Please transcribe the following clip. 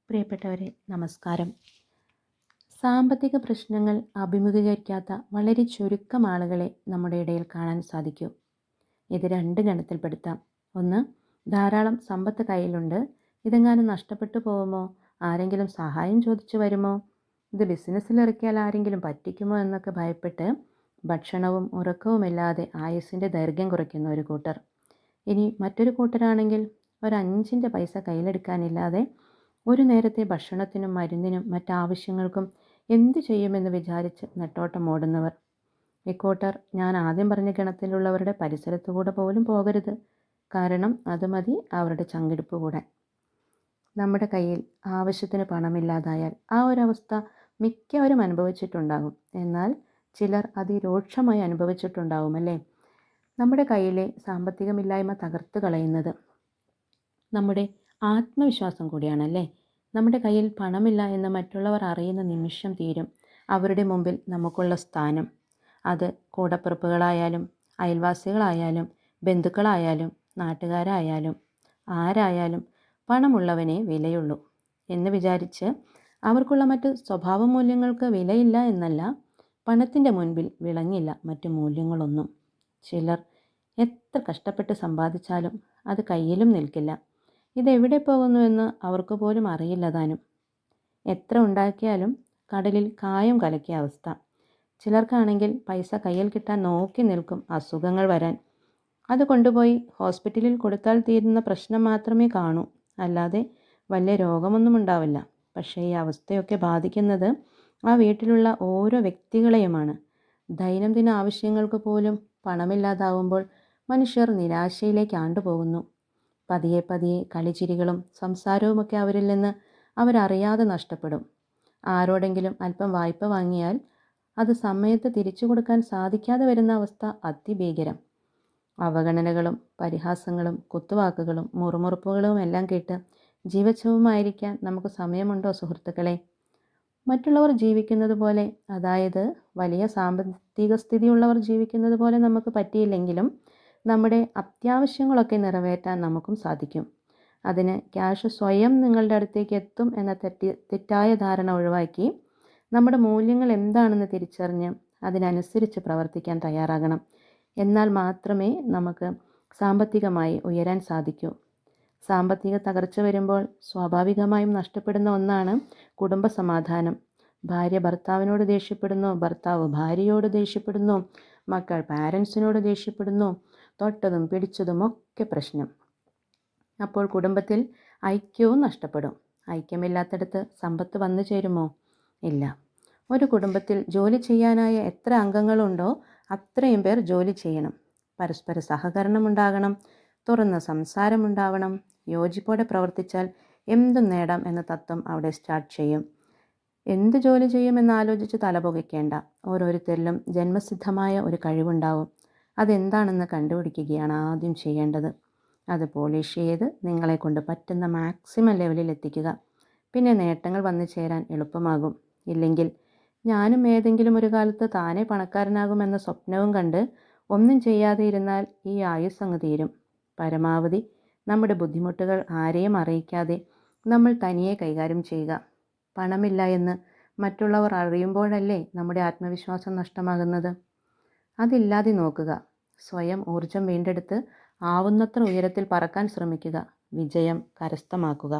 പ്രിയപ്പെട്ടവരെ, നമസ്കാരം. സാമ്പത്തിക പ്രശ്നങ്ങൾ അഭിമുഖീകരിക്കാത്ത വളരെ ചുരുക്കം ആളുകളെ നമ്മുടെ ഇടയിൽ കാണാൻ സാധിക്കൂ. ഇത് രണ്ട് ഗണത്തിൽപ്പെടുത്താം. ഒന്ന്, ധാരാളം സമ്പത്ത് കയ്യിലുണ്ട്, ഇതെങ്ങാനും നഷ്ടപ്പെട്ടു പോകുമോ, ആരെങ്കിലും സഹായം ചോദിച്ചു വരുമോ, ഇത് ബിസിനസ്സിലിറക്കിയാൽ ആരെങ്കിലും പറ്റിക്കുമോ എന്നൊക്കെ ഭയപ്പെട്ട് ഭക്ഷണവും ഉറക്കവുമില്ലാതെ ആയുസ്സിൻ്റെ ദൈർഘ്യം കുറയ്ക്കുന്ന ഒരു കൂട്ടർ. ഇനി മറ്റൊരു കൂട്ടരാണെങ്കിൽ ഒരു 5 പൈസ കയ്യിലെടുക്കാനില്ലാതെ ഒരു നേരത്തെ ഭക്ഷണത്തിനും മരുന്നിനും മറ്റാവശ്യങ്ങൾക്കും എന്തു ചെയ്യുമെന്ന് വിചാരിച്ച് നെട്ടോട്ടം ഓടുന്നവർ. ഇക്കൂട്ടർ ഞാൻ ആദ്യം പറഞ്ഞ ഗണത്തിലുള്ളവരുടെ പരിസരത്തുകൂടെ പോലും പോകരുത്. കാരണം അത് മതി അവരുടെ ചങ്കിടിപ്പ് കൂടാൻ. നമ്മുടെ കയ്യിൽ ആവശ്യത്തിന് പണമില്ലാതായാൽ ആ ഒരവസ്ഥ മിക്കവരും അനുഭവിച്ചിട്ടുണ്ടാകും. എന്നാൽ ചിലർ അതിരൂക്ഷമായി അനുഭവിച്ചിട്ടുണ്ടാവുമല്ലേ. നമ്മുടെ കയ്യിലെ സാമ്പത്തികമില്ലായ്മ തകർത്ത് കളയുന്നത് നമ്മുടെ ആത്മവിശ്വാസം കൂടിയാണല്ലേ. നമ്മുടെ കയ്യിൽ പണമില്ല എന്ന് മറ്റുള്ളവർ അറിയുന്ന നിമിഷം തീരും അവരുടെ മുമ്പിൽ നമുക്കുള്ള സ്ഥാനം. അത് കൂടപ്പിറപ്പുകളായാലും അയൽവാസികളായാലും ബന്ധുക്കളായാലും നാട്ടുകാരായാലും ആരായാലും പണമുള്ളവനെ വിലയുള്ളൂ എന്ന് വിചാരിച്ച് അവർക്കുള്ള മറ്റ് സ്വഭാവ മൂല്യങ്ങൾക്ക് വിലയില്ല എന്നല്ല, പണത്തിൻ്റെ മുൻപിൽ വിളങ്ങില്ല മറ്റു മൂല്യങ്ങളൊന്നും. ചിലർ എത്ര കഷ്ടപ്പെട്ട് സമ്പാദിച്ചാലും അത് കയ്യിലും നിൽക്കില്ല. ഇതെവിടെ പോകുന്നുവെന്ന് അവർക്ക് പോലും അറിയില്ല താനും. എത്ര ഉണ്ടാക്കിയാലും കടലിൽ കായം കലക്കിയ അവസ്ഥ. ചിലർക്കാണെങ്കിൽ പൈസ കയ്യിൽ കിട്ടാൻ നോക്കി നിൽക്കും അസുഖങ്ങൾ വരാൻ. അത് കൊണ്ടുപോയി ഹോസ്പിറ്റലിൽ കൊടുത്താൽ തീരുന്ന പ്രശ്നം മാത്രമേ കാണൂ, അല്ലാതെ വലിയ രോഗമൊന്നും ഉണ്ടാവില്ല. പക്ഷേ ഈ അവസ്ഥയൊക്കെ ബാധിക്കുന്നത് ആ വീട്ടിലുള്ള ഓരോ വ്യക്തികളെയുമാണ്. ദൈനംദിന ആവശ്യങ്ങൾക്ക് പോലും പണമില്ലാതാവുമ്പോൾ മനുഷ്യർ നിരാശയിലേക്ക് ആണ്ടുപോകുന്നു. പതിയെ പതിയെ കളിച്ചിരികളും സംസാരവുമൊക്കെ അവരിൽ നിന്ന് അവരറിയാതെ നഷ്ടപ്പെടും. ആരോടെങ്കിലും അല്പം വായ്പ വാങ്ങിയാൽ അത് സമയത്ത് തിരിച്ചു കൊടുക്കാൻ സാധിക്കാതെ വരുന്ന അവസ്ഥ അതിഭീകരം. അവഗണനകളും പരിഹാസങ്ങളും കുത്തുവാക്കുകളും മുറുമുറുപ്പുകളും എല്ലാം കേട്ട് ജീവച്ഛവമായിരിക്കാൻ നമുക്ക് സമയമുണ്ടോ സുഹൃത്തുക്കളെ? മറ്റുള്ളവർ ജീവിക്കുന്നത് പോലെ, അതായത് വലിയ സാമ്പത്തിക സ്ഥിതിയുള്ളവർ ജീവിക്കുന്നത് പോലെ നമുക്ക് പറ്റിയില്ലെങ്കിലും നമ്മുടെ അത്യാവശ്യങ്ങളൊക്കെ നിറവേറ്റാൻ നമുക്കും സാധിക്കും. അതിന് ക്യാഷ് സ്വയം നിങ്ങളുടെ അടുത്തേക്ക് എത്തും എന്ന തെറ്റായ ധാരണ ഒഴിവാക്കി നമ്മുടെ മൂല്യങ്ങൾ എന്താണെന്ന് തിരിച്ചറിഞ്ഞ് അതിനനുസരിച്ച് പ്രവർത്തിക്കാൻ തയ്യാറാകണം. എന്നാൽ മാത്രമേ നമുക്ക് സാമ്പത്തികമായി ഉയരാൻ സാധിക്കൂ. സാമ്പത്തിക തകർച്ച വരുമ്പോൾ സ്വാഭാവികമായും നഷ്ടപ്പെടുന്ന ഒന്നാണ് കുടുംബ സമാധാനം. ഭാര്യ ഭർത്താവിനോട് ദേഷ്യപ്പെടുന്നു, ഭർത്താവ് ഭാര്യയോട് ദേഷ്യപ്പെടുന്നു, മക്കൾ പാരൻസിനോട് ദേഷ്യപ്പെടുന്നു, തൊട്ടതും പിടിച്ചതും ഒക്കെ പ്രശ്നം. അപ്പോൾ കുടുംബത്തിൽ ഐക്യവും നഷ്ടപ്പെടും. ഐക്യമില്ലാത്തിടത്ത് സമ്പത്ത് വന്നു ചേരുമോ? ഇല്ല. ഒരു കുടുംബത്തിൽ ജോലി ചെയ്യാനായ എത്ര അംഗങ്ങളുണ്ടോ അത്രയും പേർ ജോലി ചെയ്യണം. പരസ്പര സഹകരണം ഉണ്ടാകണം, തുറന്ന സംസാരമുണ്ടാവണം. യോജിപ്പോടെ പ്രവർത്തിച്ചാൽ എന്തും നേടാം എന്ന തത്വം അവിടെ സ്റ്റാർട്ട് ചെയ്യും. എന്ത് ജോലി ചെയ്യുമെന്നാലോചിച്ച് തലപുകയ്ക്കേണ്ട. ഓരോരുത്തരിലും ജന്മസിദ്ധമായ ഒരു കഴിവുണ്ടാവും. അതെന്താണെന്ന് കണ്ടുപിടിക്കുകയാണ് ആദ്യം ചെയ്യേണ്ടത്. അത് പോളിഷ് ചെയ്ത് നിങ്ങളെ കൊണ്ട് പറ്റുന്ന മാക്സിമം ലെവലിൽ എത്തിക്കുക. പിന്നെ നേട്ടങ്ങൾ വന്നു ചേരാൻ എളുപ്പമാകും. ഇല്ലെങ്കിൽ ഞാനും ഏതെങ്കിലും ഒരു കാലത്ത് താനെ പണക്കാരനാകുമെന്ന സ്വപ്നവും കണ്ട് ഒന്നും ചെയ്യാതെ ഇരുന്നാൽ ഈ ആയുസ് അങ്ങ് തീരും. പരമാവധി നമ്മുടെ ബുദ്ധിമുട്ടുകൾ ആരെയും അറിയിക്കാതെ നമ്മൾ തനിയെ കൈകാര്യം ചെയ്യുക. പണമില്ല എന്ന് മറ്റുള്ളവർ അറിയുമ്പോഴല്ലേ നമ്മുടെ ആത്മവിശ്വാസം നഷ്ടമാകുന്നത്. അതില്ലാതെ നോക്കുക. സ്വയം ഊർജം വീണ്ടെടുത്ത് ആവുന്നത്ര ഉയരത്തിൽ പറക്കാൻ ശ്രമിക്കുക. വിജയം കരസ്ഥമാക്കുക.